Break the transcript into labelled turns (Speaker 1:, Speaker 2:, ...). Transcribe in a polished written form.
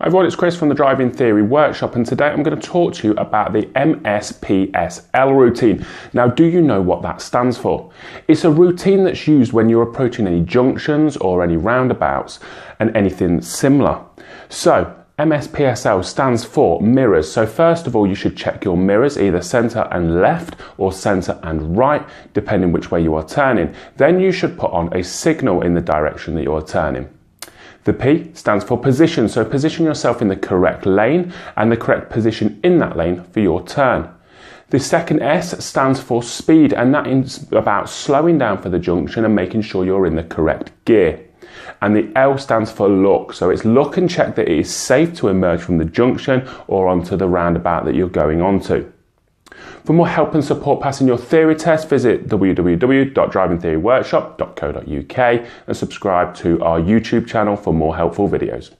Speaker 1: Hi everyone, it's Chris from the Driving Theory Workshop, and today I'm going to talk to you about the MSPSL routine. Now, do you know what that stands for? It's a routine that's used when you're approaching any junctions or any roundabouts and anything similar. So, MSPSL stands for mirrors. So first of all, you should check your mirrors, either center and left or center and right, depending which way you are turning. Then you should put on a signal in the direction that you are turning. The P stands for position, so position yourself in the correct lane and the correct position in that lane for your turn. The second S stands for speed, and that is about slowing down for the junction and making sure you're in the correct gear. And the L stands for look, so it's look and check that it is safe to emerge from the junction or onto the roundabout that you're going onto. For more help and support passing your theory test, visit www.drivingtheoryworkshop.co.uk and subscribe to our YouTube channel for more helpful videos.